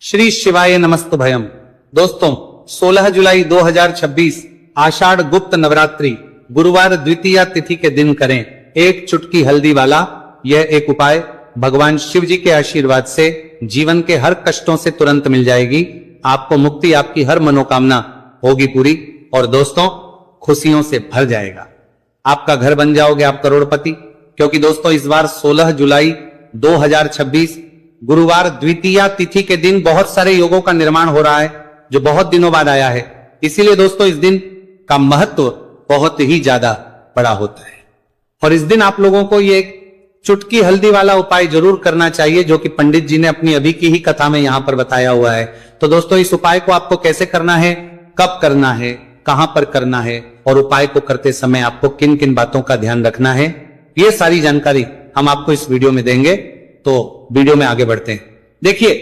श्री शिवाय नमस्तुभयम। दोस्तों 16 जुलाई 2026 आषाढ़ गुप्त नवरात्रि गुरुवार द्वितीया तिथि के दिन करें एक चुटकी हल्दी वाला यह एक उपाय। भगवान शिव जी के आशीर्वाद से जीवन के हर कष्टों से तुरंत मिल जाएगी आपको मुक्ति, आपकी हर मनोकामना होगी पूरी और दोस्तों खुशियों से भर जाएगा। आपका घर बन जाओगे आप करोड़पति, क्योंकि दोस्तों इस बार 16 जुलाई 2026 गुरुवार द्वितीया तिथि के दिन बहुत सारे योगों का निर्माण हो रहा है जो बहुत दिनों बाद आया है। इसीलिए दोस्तों इस दिन का महत्व बहुत ही ज्यादा बड़ा होता है और इस दिन आप लोगों को ये चुटकी हल्दी वाला उपाय जरूर करना चाहिए जो कि पंडित जी ने अपनी अभी की ही कथा में यहां पर बताया हुआ है। तो दोस्तों इस उपाय को आपको कैसे करना है, कब करना है, कहां पर करना है और उपाय को करते समय आपको किन किन बातों का ध्यान रखना है, ये सारी जानकारी हम आपको इस वीडियो में देंगे। तो वीडियो में आगे बढ़ते हैं। देखिए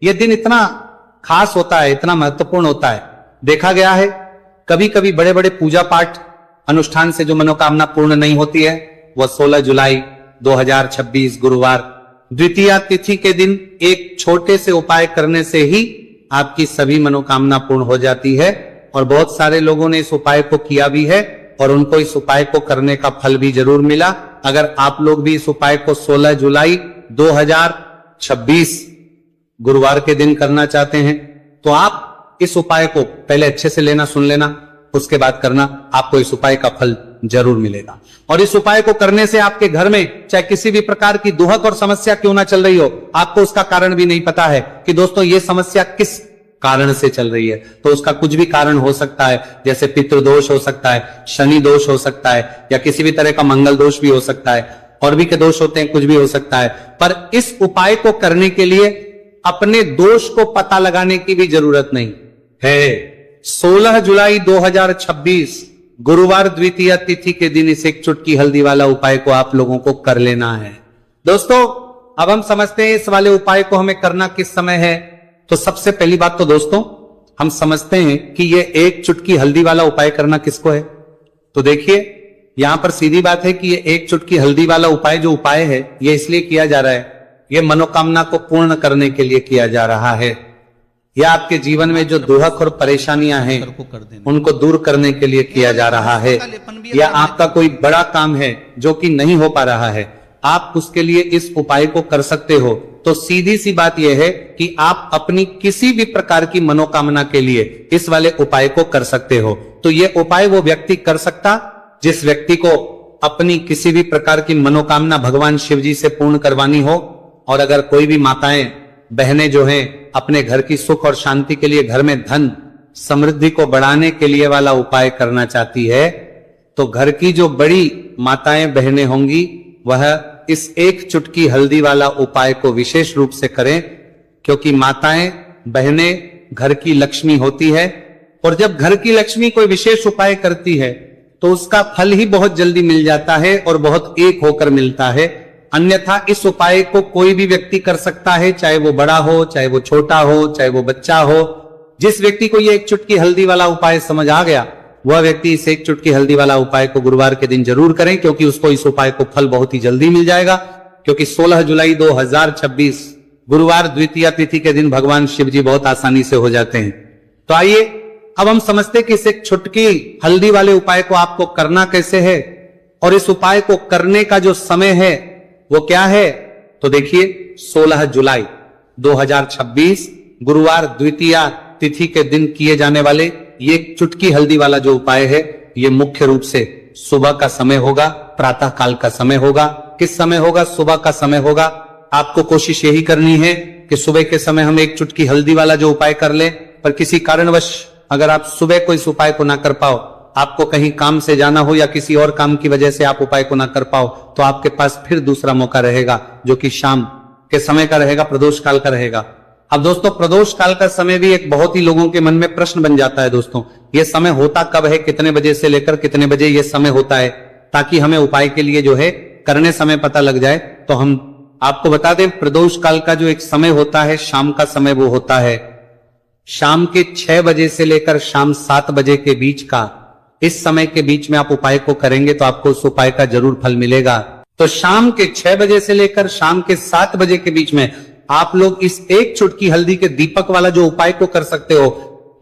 यह दिन इतना खास होता है, इतना महत्वपूर्ण होता है। देखा गया है कभी कभी बड़े बड़े पूजा पाठ अनुष्ठान से जो मनोकामना पूर्ण नहीं होती है वह 16 जुलाई 2026 गुरुवार द्वितीया तिथि के दिन एक छोटे से उपाय करने से ही आपकी सभी मनोकामना पूर्ण हो जाती है। और बहुत सारे लोगों ने इस उपाय को किया भी है और उनको इस उपाय को करने का फल भी जरूर मिला। अगर आप लोग भी इस उपाय को 16 जुलाई 2026 गुरुवार के दिन करना चाहते हैं तो आप इस उपाय को पहले अच्छे से लेना, सुन लेना, उसके बाद करना, आपको इस उपाय का फल जरूर मिलेगा। और इस उपाय को करने से आपके घर में चाहे किसी भी प्रकार की दुहक और समस्या क्यों ना चल रही हो, आपको उसका कारण भी नहीं पता है कि दोस्तों ये समस्या किस कारण से चल रही है, तो उसका कुछ भी कारण हो सकता है। जैसे पितृदोष हो सकता है, शनि दोष हो सकता है या किसी भी तरह का मंगल दोष भी हो सकता है, और भी के दोष होते हैं, कुछ भी हो सकता है। पर इस उपाय को करने के लिए अपने दोष को पता लगाने की भी जरूरत नहीं है। 16 जुलाई 2026 गुरुवार द्वितीया तिथि के दिन इस एक चुटकी हल्दी वाला उपाय को आप लोगों को कर लेना है। दोस्तों अब हम समझते हैं इस वाले उपाय को हमें करना किस समय है। तो सबसे पहली बात तो दोस्तों हम समझते हैं कि यह एक चुटकी हल्दी वाला उपाय करना किसको है। तो देखिए यहां पर सीधी बात है कि ये एक चुटकी हल्दी वाला उपाय जो उपाय है ये इसलिए किया जा रहा है, ये मनोकामना को पूर्ण करने के लिए किया जा रहा है। यह आपके जीवन में जो दुहक और परेशानियां हैं उनको दूर करने के लिए किया जा रहा है। या आपका कोई बड़ा काम है जो कि नहीं हो पा रहा है, आप उसके लिए इस उपाय को कर सकते हो। तो सीधी सी बात यह है कि आप अपनी किसी भी प्रकार की मनोकामना के लिए इस वाले उपाय को कर सकते हो। तो यह उपाय वो व्यक्ति कर सकता जिस व्यक्ति को अपनी किसी भी प्रकार की मनोकामना भगवान शिव जी से पूर्ण करवानी हो। और अगर कोई भी माताएं बहनें जो हैं अपने घर की सुख और शांति के लिए, घर में धन समृद्धि को बढ़ाने के लिए वाला उपाय करना चाहती है, तो घर की जो बड़ी माताएं बहनें होंगी वह इस एक चुटकी हल्दी वाला उपाय को विशेष रूप से करें, क्योंकि माताएं बहनें घर की लक्ष्मी होती है। और जब घर की लक्ष्मी कोई विशेष उपाय करती है तो उसका फल ही बहुत जल्दी मिल जाता है और बहुत एक होकर मिलता है। अन्यथा इस उपाय को कोई भी व्यक्ति कर सकता है, चाहे वो बड़ा हो, चाहे वो छोटा हो, चाहे वो बच्चा हो। जिस व्यक्ति को ये एक चुटकी हल्दी वाला उपाय समझ आ गया वह व्यक्ति इस एक चुटकी हल्दी वाला उपाय को गुरुवार के दिन जरूर करें, क्योंकि उसको इस उपाय को फल बहुत ही जल्दी मिल जाएगा। क्योंकि 16 जुलाई 2026 गुरुवार द्वितीया तिथि के दिन भगवान शिव जी बहुत आसानी से हो जाते हैं। तो आइए अब हम समझते कि इस एक चुटकी हल्दी वाले उपाय को आपको करना कैसे है और इस उपाय को करने का जो समय है वो क्या है। तो देखिए 16 जुलाई 2026 गुरुवार द्वितीया तिथि के दिन किए जाने वाले ये चुटकी हल्दी वाला जो उपाय है ये मुख्य रूप से सुबह का समय होगा, प्रातः काल का समय होगा। किस समय होगा? सुबह का समय होगा। आपको कोशिश यही करनी है कि सुबह के समय हम एक चुटकी हल्दी वाला जो उपाय कर ले। पर किसी कारणवश अगर आप सुबह को इस उपाय को ना कर पाओ, आपको कहीं काम से जाना हो या किसी और काम की वजह से आप उपाय को ना कर पाओ, तो आपके पास फिर दूसरा मौका रहेगा जो कि शाम के समय का रहेगा, प्रदोष काल का रहेगा। अब दोस्तों प्रदोष काल का समय भी एक बहुत ही लोगों के मन में प्रश्न बन जाता है। दोस्तों ये समय होता कब है, कितने बजे से लेकर कितने बजे ये समय होता है, ताकि हमें उपाय के लिए जो है करने समय पता लग जाए। तो हम आपको बता दें प्रदोष काल का जो एक समय होता है, शाम का समय, वो होता है शाम के 6 बजे से लेकर शाम 7 बजे के बीच का। इस समय के बीच में आप उपाय को करेंगे तो आपको उस उपाय का जरूर फल मिलेगा। तो शाम के 6 बजे से लेकर शाम के 7 बजे के बीच में आप लोग इस एक चुटकी हल्दी के दीपक वाला जो उपाय को कर सकते हो।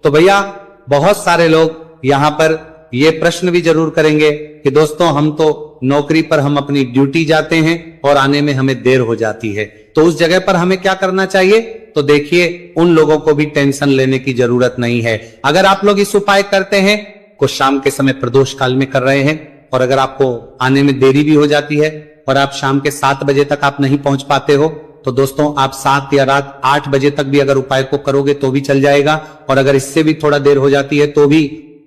तो भैया बहुत सारे लोग यहां पर ये प्रश्न भी जरूर करेंगे कि दोस्तों हम तो नौकरी पर हम अपनी ड्यूटी जाते हैं और आने में हमें देर हो जाती है, तो उस जगह पर हमें क्या करना चाहिए? तो देखिए उन लोगों को भी टेंशन लेने की जरूरत नहीं है। अगर आप लोग इस उपाय करते हैं, कुछ शाम के समय प्रदोष काल में कर रहे हैं, और अगर आपको आने में देरी भी हो जाती है और आप शाम के 7 बजे तक आप नहीं पहुंच पाते हो, तो दोस्तों आप 7 या रात 8 बजे तक भी अगर उपाय को करोगे तो भी चल जाएगा। और अगर इससे भी थोड़ा देर हो जाती है तो भी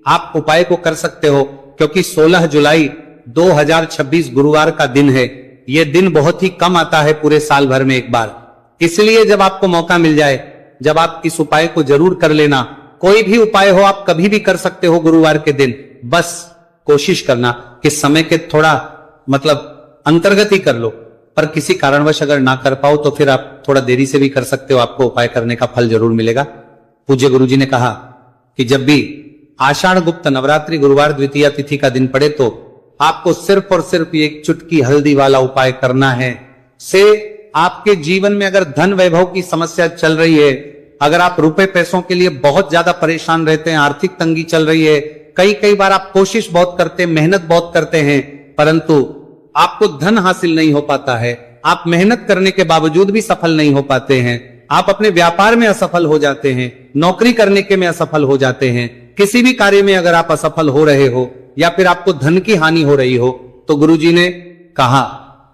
आप उपाय को कर सकते हो, क्योंकि 16 जुलाई 2026 गुरुवार का दिन है। यह दिन बहुत ही कम आता है पूरे साल भर में एक बार, इसलिए जब आपको मौका मिल जाए, जब आप इस उपाय को जरूर कर लेना। कोई भी उपाय हो आप कभी भी कर सकते हो गुरुवार के दिन, बस कोशिश करना कि समय के थोड़ा अंतर्गत ही कर लो। पर किसी कारणवश अगर ना कर पाओ तो फिर आप थोड़ा देरी से भी कर सकते हो, आपको उपाय करने का फल जरूर मिलेगा। पूज्य गुरुजी ने कहा कि जब भी आषाढ़ गुप्त नवरात्रि गुरुवार द्वितीया तिथि का दिन पड़े तो आपको सिर्फ और सिर्फ एक चुटकी हल्दी वाला उपाय करना है। से आपके जीवन में अगर धन वैभव की समस्या चल रही है, अगर आप रुपए पैसों के लिए बहुत ज्यादा परेशान रहते हैं, आर्थिक तंगी चल रही है, कई बार आप कोशिश बहुत करते हैं, मेहनत बहुत करते हैं, परंतु आपको धन हासिल नहीं हो पाता है, आप मेहनत करने के बावजूद भी सफल नहीं हो पाते हैं, आप अपने व्यापार में असफल हो जाते हैं, नौकरी करने के में असफल हो जाते हैं, किसी भी कार्य में अगर आप असफल हो रहे हो या फिर आपको धन की हानि हो रही हो, तो गुरुजी ने कहा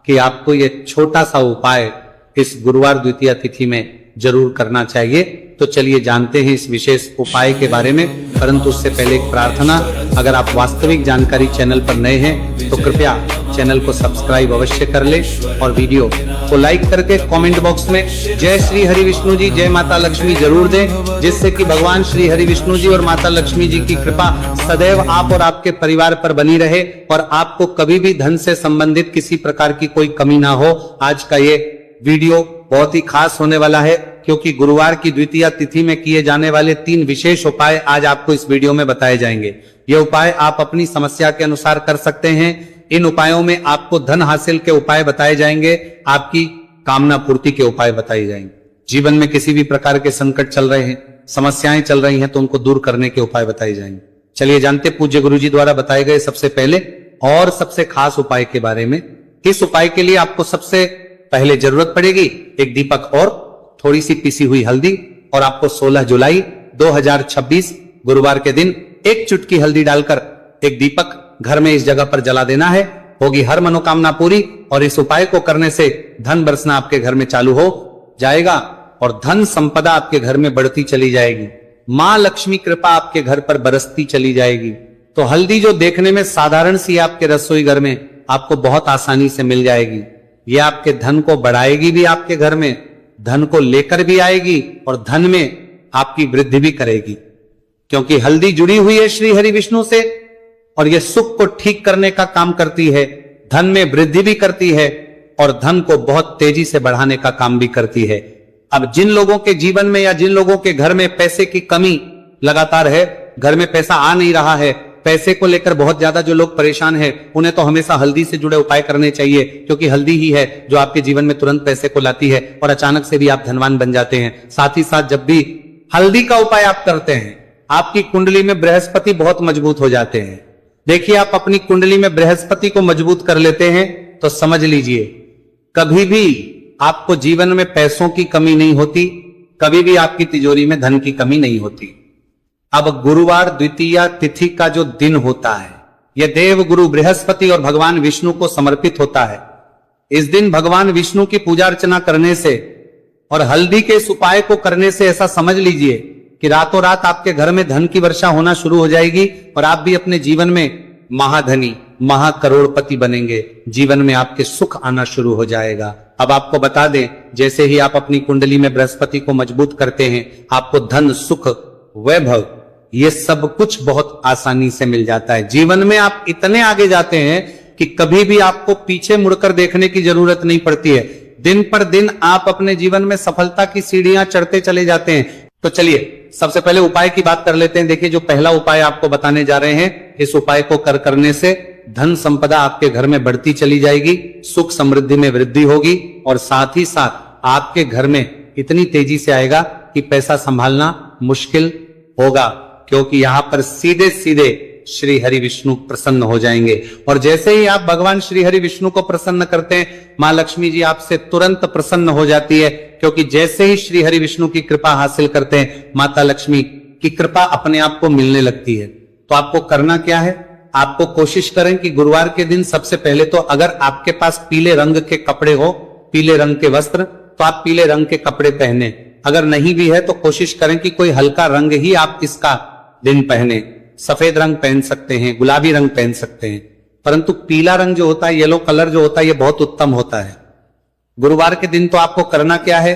कि आपको यह छोटा सा उपाय इस गुरुवार द्वितीया तिथि में जरूर करना चाहिए। तो चलिए जानते हैं इस विशेष उपाय के बारे में, परंतु उससे पहले एक प्रार्थना, अगर आप वास्तविक जानकारी चैनल पर नए हैं तो कृपया चैनल को सब्सक्राइब अवश्य कर ले और वीडियो को लाइक करके कमेंट बॉक्स में जय श्री हरि विष्णु जी, जय माता लक्ष्मी जरूर दें, जिससे कि भगवान श्री हरि विष्णु जी और माता लक्ष्मी जी की कृपा सदैव आप और आपके परिवार पर बनी रहे और आपको कभी भी धन से संबंधित किसी प्रकार की कोई कमी ना हो। आज का ये वीडियो बहुत ही खास होने वाला है, क्योंकि गुरुवार की द्वितीया तिथि में किए जाने वाले 3 विशेष उपाय आज आपको इस वीडियो में बताए जाएंगे। ये उपाय आप अपनी समस्या के अनुसार कर सकते हैं। इन उपायों में आपको धन हासिल के उपाय बताए जाएंगे, आपकी कामना पूर्ति के उपाय बताए जाएंगे। जीवन में किसी भी प्रकार के संकट चल रहे हैं, समस्याएं चल रही हैं, तो उनको दूर करने के उपाय बताए जाएंगे। चलिए जानते पूज्य गुरुजी द्वारा बताए गए सबसे पहले और सबसे खास उपाय के बारे में। इस उपाय के लिए आपको सबसे पहले जरूरत पड़ेगी एक दीपक और थोड़ी सी पिसी हुई हल्दी, और आपको 16 जुलाई 2026 गुरुवार के दिन एक चुटकी हल्दी डालकर एक दीपक घर में इस जगह पर जला देना है। होगी हर मनोकामना पूरी, और इस उपाय को करने से धन बरसना आपके घर में चालू हो जाएगा और धन संपदा आपके घर में बढ़ती चली जाएगी। मां लक्ष्मी कृपा आपके घर पर बरसती चली जाएगी। तो हल्दी जो देखने में साधारण सी आपके रसोई घर में आपको बहुत आसानी से मिल जाएगी, ये आपके धन को बढ़ाएगी भी, आपके घर में धन को लेकर भी आएगी और धन में आपकी वृद्धि भी करेगी, क्योंकि हल्दी जुड़ी हुई है श्री हरि विष्णु से और यह सुख को ठीक करने का काम करती है, धन में वृद्धि भी करती है और धन को बहुत तेजी से बढ़ाने का काम भी करती है। अब जिन लोगों के जीवन में या जिन लोगों के घर में पैसे की कमी लगातार है, घर में पैसा आ नहीं रहा है, पैसे को लेकर बहुत ज्यादा जो लोग परेशान हैं, उन्हें तो हमेशा हल्दी से जुड़े उपाय करने चाहिए, क्योंकि हल्दी ही है जो आपके जीवन में तुरंत पैसे को लाती है और अचानक से भी आप धनवान बन जाते हैं। साथ ही साथ जब भी हल्दी का उपाय आप करते हैं, आपकी कुंडली में बृहस्पति बहुत मजबूत हो जाते हैं। देखिए, आप अपनी कुंडली में बृहस्पति को मजबूत कर लेते हैं तो समझ लीजिए कभी भी आपको जीवन में पैसों की कमी नहीं होती, कभी भी आपकी तिजोरी में धन की कमी नहीं होती। अब गुरुवार द्वितीया तिथि का जो दिन होता है, यह देव गुरु बृहस्पति और भगवान विष्णु को समर्पित होता है। इस दिन भगवान विष्णु की पूजा अर्चना करने से और हल्दी के इस उपाय को करने से ऐसा समझ लीजिए कि रातों रात आपके घर में धन की वर्षा होना शुरू हो जाएगी और आप भी अपने जीवन में महाधनी महाकरोड़पति बनेंगे। जीवन में आपके सुख आना शुरू हो जाएगा। अब आपको बता दें, जैसे ही आप अपनी कुंडली में बृहस्पति को मजबूत करते हैं, आपको धन सुख वैभव ये सब कुछ बहुत आसानी से मिल जाता है। जीवन में आप इतने आगे जाते हैं कि कभी भी आपको पीछे मुड़कर देखने की जरूरत नहीं पड़ती है। दिन पर दिन आप अपने जीवन में सफलता की सीढ़ियां चढ़ते चले जाते हैं। तो चलिए सबसे पहले उपाय की बात कर लेते हैं। देखिए, जो पहला उपाय आपको बताने जा रहे हैं, इस उपाय को करने से धन संपदा आपके घर में बढ़ती चली जाएगी, सुख समृद्धि में वृद्धि होगी और साथ ही साथ आपके घर में इतनी तेजी से आएगा कि पैसा संभालना मुश्किल होगा, क्योंकि यहां पर सीधे सीधे श्री हरि विष्णु प्रसन्न हो जाएंगे। और जैसे ही आप भगवान श्री हरि विष्णु को प्रसन्न करते हैं, मां लक्ष्मी जी आपसे तुरंत प्रसन्न हो जाती है, क्योंकि जैसे ही श्री हरि विष्णु की कृपा हासिल करते हैं, माता लक्ष्मी की कृपा अपने आप को मिलने लगती है। तो आपको करना क्या है, आपको कोशिश करें कि गुरुवार के दिन सबसे पहले तो अगर आपके पास पीले रंग के कपड़े हो, पीले रंग के वस्त्र, तो आप पीले रंग के कपड़े पहने। अगर नहीं भी है तो कोशिश करें कि कोई हल्का रंग ही आप इसका दिन पहने। सफेद रंग पहन सकते हैं, गुलाबी रंग पहन सकते हैं, परंतु पीला रंग जो होता है, येलो कलर जो होता है, ये बहुत उत्तम होता है। गुरुवार के दिन तो आपको करना क्या है,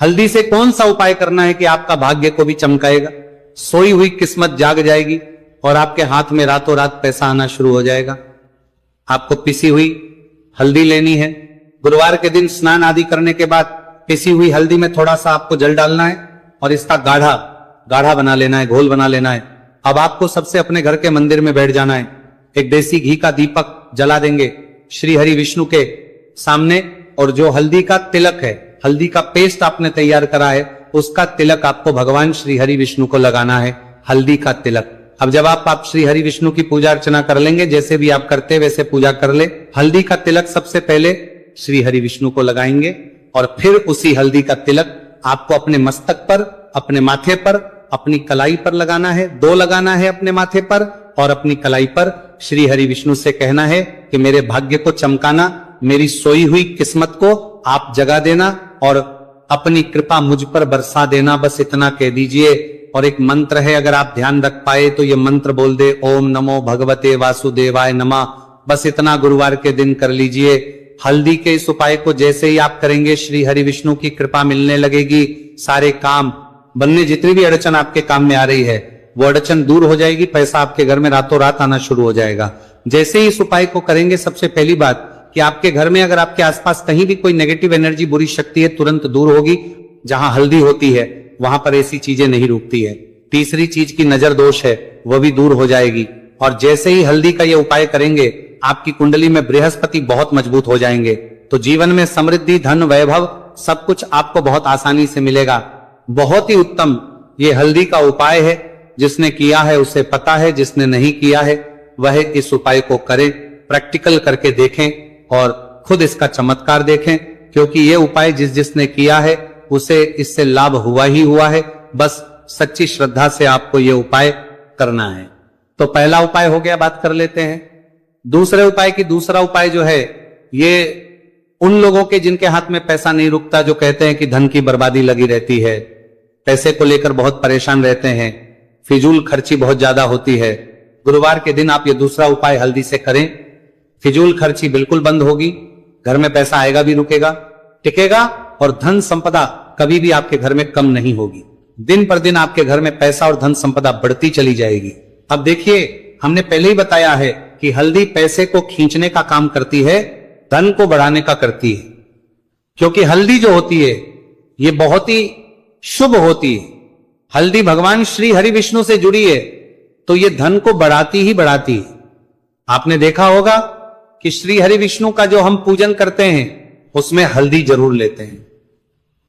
हल्दी से कौन सा उपाय करना है कि आपका भाग्य को भी चमकाएगा, सोई हुई किस्मत जाग जाएगी और आपके हाथ में रातों रात पैसा आना शुरू हो जाएगा। आपको पिसी हुई हल्दी लेनी है। गुरुवार के दिन स्नान आदि करने के बाद पिसी हुई हल्दी में थोड़ा सा आपको जल डालना है और इसका गाढ़ा गाढ़ा बना लेना है, घोल बना लेना है। अब आपको सबसे अपने घर के मंदिर में बैठ जाना है, एक देसी घी का दीपक जला देंगे श्री हरि विष्णु के सामने, और जो हल्दी का तिलक है, हल्दी का पेस्ट आपने तैयार करा है, उसका तिलक आपको भगवान श्री हरि विष्णु को लगाना है, हल्दी का तिलक। अब जब आप श्री हरि विष्णु की पूजा अर्चना कर लेंगे, जैसे भी आप करते वैसे पूजा कर ले। हल्दी का तिलक सबसे पहले श्री हरि विष्णु को लगाएंगे और फिर उसी हल्दी का तिलक आपको अपने मस्तक पर, अपने माथे पर, अपनी कलाई पर लगाना है। 2 लगाना है अपने माथे पर और अपनी कलाई पर। श्री हरि विष्णु से कहना है कि मेरे भाग्य को चमकाना, मेरी सोई हुई किस्मत को आप जगा देना और अपनी कृपा मुझ पर बरसा देना, बस इतना कह दीजिए। और एक मंत्र है, अगर आप ध्यान रख पाए तो ये मंत्र बोल दे, ओम नमो भगवते वासुदेवाय नमः। बस इतना गुरुवार के दिन कर लीजिए। हल्दी के इस उपाय को जैसे ही आप करेंगे, श्री हरि विष्णु की कृपा मिलने लगेगी। सारे काम बनने, जितनी भी अड़चन आपके काम में आ रही है वो अड़चन दूर हो जाएगी, पैसा आपके घर में रातों रात आना शुरू हो जाएगा। जैसे ही इस उपाय को करेंगे, सबसे पहली बात कि आपके घर में अगर आपके आसपास कहीं भी कोई नेगेटिव एनर्जी, बुरी शक्ति है, तुरंत दूर होगी। जहां हल्दी होती है वहां पर ऐसी चीजें नहीं रुकती है। तीसरी चीज की नजर दोष है, वह भी दूर हो जाएगी। और जैसे ही हल्दी का ये उपाय करेंगे, आपकी कुंडली में बृहस्पति बहुत मजबूत हो जाएंगे, तो जीवन में समृद्धि, धन, वैभव सब कुछ आपको बहुत आसानी से मिलेगा। बहुत ही उत्तम ये हल्दी का उपाय है। जिसने किया है उसे पता है, जिसने नहीं किया है वह इस उपाय को करें, प्रैक्टिकल करके देखें और खुद इसका चमत्कार देखें, क्योंकि ये उपाय जिसने किया है उसे इससे लाभ हुआ ही हुआ है। बस सच्ची श्रद्धा से आपको ये उपाय करना है। तो पहला उपाय हो गया, बात कर लेते हैं दूसरे उपाय की। दूसरा उपाय जो है, ये उन लोगों के जिनके हाथ में पैसा नहीं रुकता, जो कहते हैं कि धन की बर्बादी लगी रहती है, पैसे को लेकर बहुत परेशान रहते हैं, फिजूल खर्ची बहुत ज्यादा होती है। गुरुवार के दिन आप ये दूसरा उपाय हल्दी से करें, फिजूल खर्ची बिल्कुल बंद होगी, घर में पैसा आएगा भी, रुकेगा, टिकेगा, और धन संपदा कभी भी आपके घर में कम नहीं होगी। दिन पर दिन आपके घर में पैसा और धन संपदा बढ़ती चली जाएगी। अब देखिए, हमने पहले ही बताया है कि हल्दी पैसे को खींचने का काम करती है, धन को बढ़ाने का करती है। क्योंकि हल्दी जो होती है ये बहुत ही शुभ होती है। हल्दी भगवान श्री हरि विष्णु से जुड़ी है, तो ये धन को बढ़ाती ही बढ़ाती है। आपने देखा होगा कि श्री हरि विष्णु का जो हम पूजन करते हैं उसमें हल्दी जरूर लेते हैं,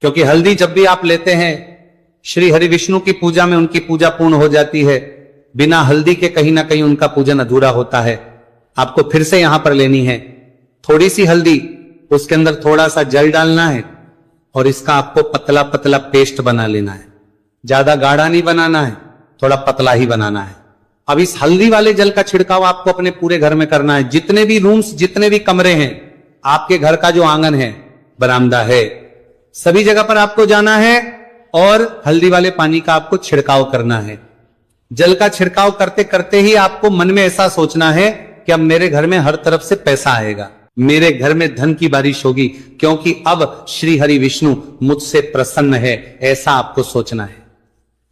क्योंकि हल्दी जब भी आप लेते हैं श्री हरि विष्णु की पूजा में उनकी पूजा पूर्ण हो जाती है। बिना हल्दी के कहीं ना कहीं उनका पूजन अधूरा होता है। आपको फिर से यहां पर लेनी है थोड़ी सी हल्दी, उसके अंदर थोड़ा सा जल डालना है और इसका आपको पतला पतला पेस्ट बना लेना है। ज्यादा गाढ़ा नहीं बनाना है, थोड़ा पतला ही बनाना है। अब इस हल्दी वाले जल का छिड़काव आपको अपने पूरे घर में करना है। जितने भी रूम्स, जितने भी कमरे हैं, आपके घर का जो आंगन है, बरामदा है, सभी जगह पर आपको जाना है और हल्दी वाले पानी का आपको छिड़काव करना है। जल का छिड़काव करते करते ही आपको मन में ऐसा सोचना है कि अब मेरे घर में हर तरफ से पैसा आएगा, मेरे घर में धन की बारिश होगी, क्योंकि अब श्री हरि विष्णु मुझसे प्रसन्न है, ऐसा आपको सोचना है।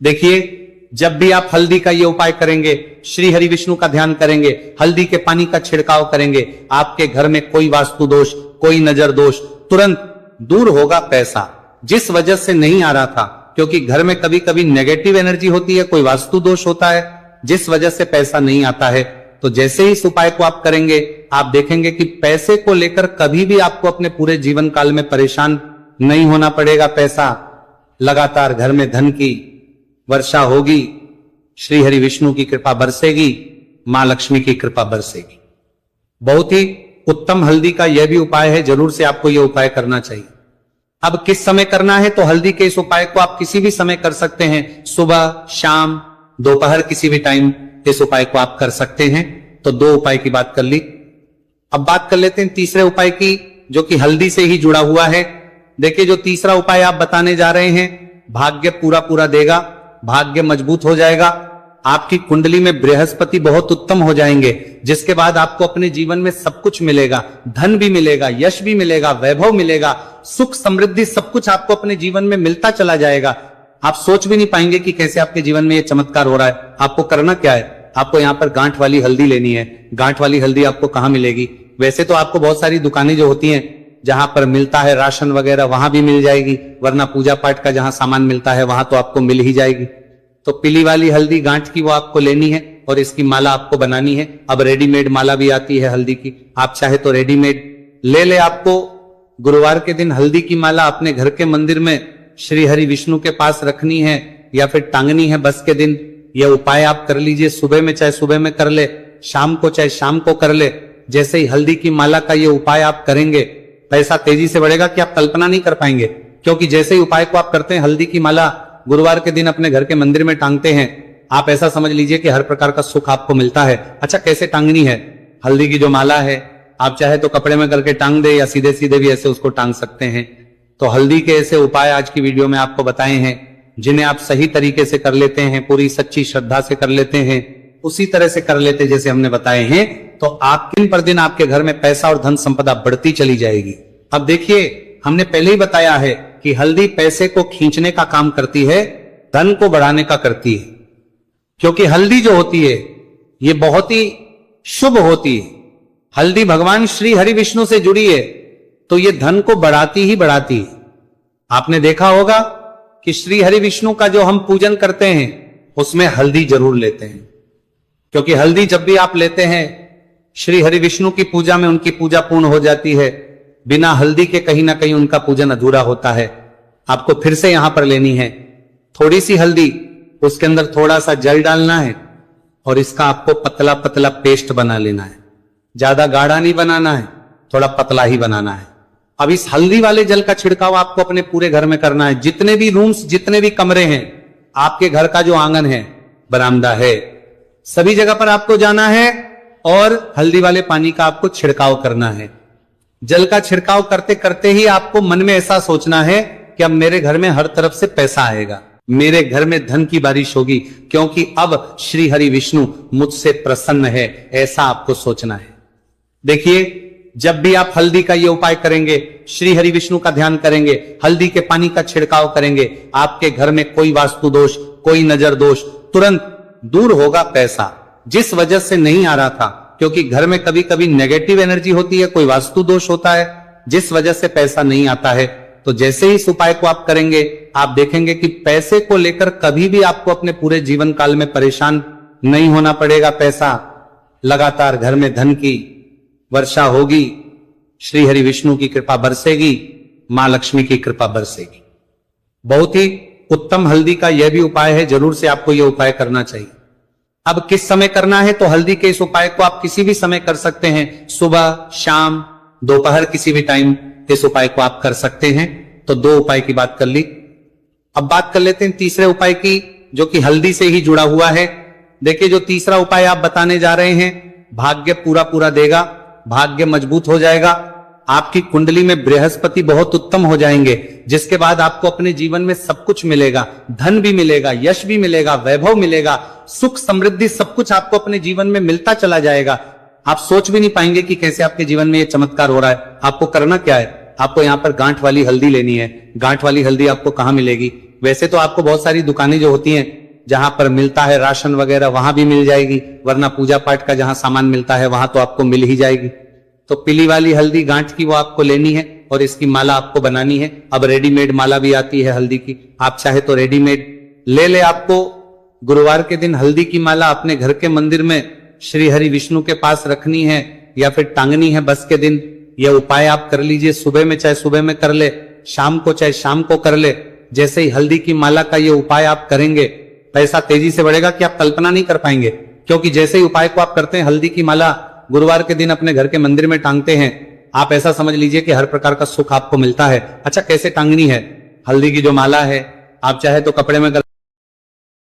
देखिए, जब भी आप हल्दी का ये उपाय करेंगे, श्री हरि विष्णु का ध्यान करेंगे, हल्दी के पानी का छिड़काव करेंगे, आपके घर में कोई वास्तु दोष, कोई नजर दोष तुरंत दूर होगा। पैसा जिस वजह से नहीं आ रहा था, क्योंकि घर में कभी कभी नेगेटिव एनर्जी होती है, कोई वास्तु दोष होता है, जिस वजह से पैसा नहीं आता है, तो जैसे ही इस उपाय को आप करेंगे, आप देखेंगे कि पैसे को लेकर कभी भी आपको अपने पूरे जीवन काल में परेशान नहीं होना पड़ेगा पैसा, लगातार घर में धन की वर्षा होगी, श्री हरि विष्णु की कृपा बरसेगी, मां लक्ष्मी की कृपा बरसेगी। बहुत ही उत्तम हल्दी का यह भी उपाय है, जरूर से आपको यह उपाय करना चाहिए। अब किस समय करना है, तो हल्दी के इस उपाय को आप किसी भी समय कर सकते हैं, सुबह, शाम, दोपहर, किसी भी टाइम इस उपाय को आप कर सकते हैं। तो दो उपाय की बात कर ली। अब बात कर लेते हैं तीसरे उपाय की, जो कि हल्दी से ही जुड़ा हुआ है। देखिए, जो तीसरा उपाय आप बताने जा रहे हैं, भाग्य पूरा पूरा देगा, भाग्य मजबूत हो जाएगा, आपकी कुंडली में बृहस्पति बहुत उत्तम हो जाएंगे, जिसके बाद आपको अपने जीवन में सब कुछ मिलेगा, धन भी मिलेगा, यश भी मिलेगा, वैभव मिलेगा, सुख समृद्धि सब कुछ आपको अपने जीवन में मिलता चला जाएगा। आप सोच भी नहीं पाएंगे कि कैसे आपके जीवन में ये चमत्कार हो रहा है। आपको करना क्या है, आपको यहाँ पर गांठ वाली हल्दी लेनी है। गांठ वाली हल्दी आपको कहाँ मिलेगी? वैसे तो आपको बहुत सारी दुकानें जो होती हैं जहां पर मिलता है राशन वगैरह, वहां भी मिल जाएगी, वरना पूजा पाठ का जहां सामान मिलता है वहां तो आपको मिल ही जाएगी। तो पीली वाली हल्दी गांठ की वो आपको लेनी है और इसकी माला आपको बनानी है। अब रेडीमेड माला भी आती है हल्दी की, आप चाहे तो रेडीमेड ले। आपको गुरुवार के दिन हल्दी की माला अपने घर के मंदिर में श्री हरि विष्णु के पास रखनी है या फिर टांगनी है बस के दिन। यह उपाय आप कर लीजिए, सुबह में चाहे सुबह में कर ले, शाम को चाहे शाम को कर ले। जैसे ही हल्दी की माला का ये उपाय आप करेंगे, पैसा तेजी से बढ़ेगा कि आप कल्पना नहीं कर पाएंगे। क्योंकि जैसे ही उपाय को आप करते हैं, हल्दी की माला गुरुवार के दिन अपने घर के मंदिर में टांगते हैं, आप ऐसा समझ लीजिए कि हर प्रकार का सुख आपको मिलता है। अच्छा, कैसे टांगनी है? हल्दी की जो माला है, आप चाहे तो कपड़े में करके टांग दे या सीधे सीधे भी ऐसे उसको टांग सकते हैं। तो हल्दी के ऐसे उपाय आज की वीडियो में आपको बताए हैं, जिन्हें आप सही तरीके से कर लेते हैं, पूरी सच्ची श्रद्धा से कर लेते हैं, उसी तरह से कर लेते जैसे हमने बताए हैं, तो आप दिन पर दिन आपके घर में पैसा और धन संपदा बढ़ती चली जाएगी। अब देखिए, हमने पहले ही बताया है कि हल्दी पैसे को खींचने का काम करती है, धन को बढ़ाने का करती है। क्योंकि हल्दी जो होती है ये बहुत ही शुभ होती है। हल्दी भगवान श्री हरि विष्णु से जुड़ी है, तो ये धन को बढ़ाती ही बढ़ाती है। आपने देखा होगा कि श्री हरि विष्णु का जो हम पूजन करते हैं उसमें हल्दी जरूर लेते हैं, क्योंकि हल्दी जब भी आप लेते हैं श्री हरि विष्णु की पूजा में उनकी पूजा पूर्ण हो जाती है। बिना हल्दी के कहीं ना कहीं उनका पूजन अधूरा होता है। आपको फिर से यहां पर लेनी है थोड़ी सी हल्दी, उसके अंदर थोड़ा सा जल डालना है और इसका आपको पतला पतला पेस्ट बना लेना है। ज्यादा गाढ़ा नहीं बनाना है, थोड़ा पतला ही बनाना है। अब इस हल्दी वाले जल का छिड़काव आपको अपने पूरे घर में करना है। जितने भी रूम्स, जितने भी कमरे हैं, आपके घर का जो आंगन है, बरामदा है, सभी जगह पर आपको जाना है और हल्दी वाले पानी का आपको छिड़काव करना है। जल का छिड़काव करते करते ही आपको मन में ऐसा सोचना है कि अब मेरे घर में हर तरफ से पैसा आएगा, मेरे घर में धन की बारिश होगी, क्योंकि अब श्री हरि विष्णु मुझसे प्रसन्न है, ऐसा आपको सोचना है। देखिए, जब भी आप हल्दी का ये उपाय करेंगे, श्री हरि विष्णु का ध्यान करेंगे, हल्दी के पानी का छिड़काव करेंगे, आपके घर में कोई वास्तु दोष, कोई नजर दोष तुरंत दूर होगा। पैसा जिस वजह से नहीं आ रहा था, क्योंकि घर में कभी कभी नेगेटिव एनर्जी होती है, कोई वास्तु दोष होता है जिस वजह से पैसा नहीं आता है, तो जैसे ही इस उपाय को आप करेंगे, आप देखेंगे कि पैसे को लेकर कभी भी आपको अपने पूरे जीवन काल में परेशान नहीं होना पड़ेगा। पैसा लगातार घर में धन की वर्षा होगी, श्री हरि विष्णु की कृपा बरसेगी, मां लक्ष्मी की कृपा बरसेगी। बहुत ही उत्तम हल्दी का यह भी उपाय है, जरूर से आपको यह उपाय करना चाहिए। अब किस समय करना है, तो हल्दी के इस उपाय को आप किसी भी समय कर सकते हैं, सुबह, शाम, दोपहर, किसी भी टाइम इस उपाय को आप कर सकते हैं। तो दो उपाय की बात कर ली। अब बात कर लेते हैं तीसरे उपाय की, जो कि हल्दी से ही जुड़ा हुआ है। देखिए, जो तीसरा उपाय आप बताने जा रहे हैं, भाग्य पूरा पूरा देगा, भाग्य मजबूत हो जाएगा, आपकी कुंडली में बृहस्पति बहुत उत्तम हो जाएंगे, जिसके बाद आपको अपने जीवन में सब कुछ मिलेगा, धन भी मिलेगा, यश भी मिलेगा, वैभव मिलेगा, सुख समृद्धि सब कुछ आपको अपने जीवन में मिलता चला जाएगा। आप सोच भी नहीं पाएंगे कि कैसे आपके जीवन में ये चमत्कार हो रहा है। आपको करना क्या है, आपको यहाँ पर गांठ वाली हल्दी लेनी है। गांठ वाली हल्दी आपको कहाँ मिलेगी? वैसे तो आपको बहुत सारी दुकानें जो होती हैं जहां पर मिलता है राशन वगैरह, वहां भी मिल जाएगी, वरना पूजा पाठ का जहां सामान मिलता है वहां तो आपको मिल ही जाएगी। तो पीली वाली हल्दी गांठ की वो आपको लेनी है और इसकी माला आपको बनानी है। अब रेडीमेड माला भी आती है हल्दी की, आप चाहे तो रेडीमेड ले। आपको गुरुवार के दिन हल्दी की माला अपने घर के मंदिर में श्री हरि विष्णु के पास रखनी है या फिर टांगनी है बस के दिन। यह उपाय आप कर लीजिए, सुबह में चाहे सुबह में कर ले, शाम को चाहे शाम को कर ले, जैसे ही हल्दी की माला का ये उपाय आप करेंगे, पैसा तेजी से बढ़ेगा कि आप कल्पना नहीं कर पाएंगे। क्योंकि जैसे ही उपाय को आप करते हैं, हल्दी की माला गुरुवार के दिन अपने घर के मंदिर में टांगते हैं, आप ऐसा समझ लीजिए कि हर प्रकार का सुख आपको मिलता है। अच्छा, कैसे टांगनी है हल्दी की जो माला है? आप चाहे तो कपड़े में